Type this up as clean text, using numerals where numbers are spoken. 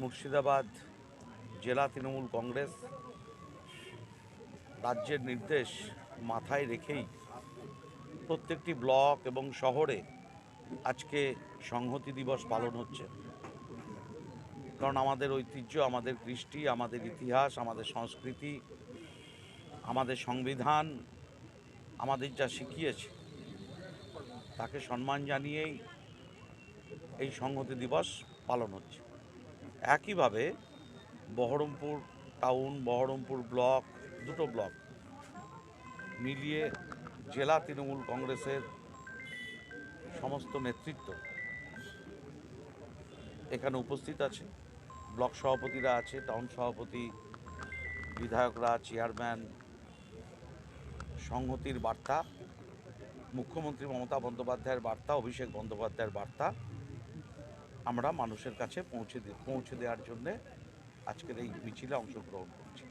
মুর্শিদাবাদ জেলা তৃণমূল কংগ্রেস রাজ্যের নির্দেশ মাথায় রেখেই প্রত্যেকটি ব্লক এবং শহরে আজকে সংহতি দিবস পালন হচ্ছে। কারণ আমাদের ঐতিহ্য, আমাদের কৃষ্টি, আমাদের ইতিহাস, আমাদের সংস্কৃতি, আমাদের সংবিধান আমাদের যা শিখিয়েছে তাকে সম্মান জানিয়েই এই সংহতি দিবস পালন হচ্ছে। একইভাবে বহরমপুর টাউন, বহরমপুর ব্লক, দুটো ব্লক মিলিয়ে জেলা তৃণমূল কংগ্রেসের সমস্ত নেতৃত্ব এখানে উপস্থিত আছে। ব্লক সভাপতিরা আছে, টাউন সভাপতি, বিধায়করা, চেয়ারম্যান। সংহতির বার্তা, মুখ্যমন্ত্রী মমতা বন্দ্যোপাধ্যায়ের বার্তা, অভিষেক বন্দ্যোপাধ্যায়ের বার্তা আমরা মানুষের কাছে পৌঁছে দেওয়ার জন্যে আজকের এই মিছিলে অংশগ্রহণ করছি।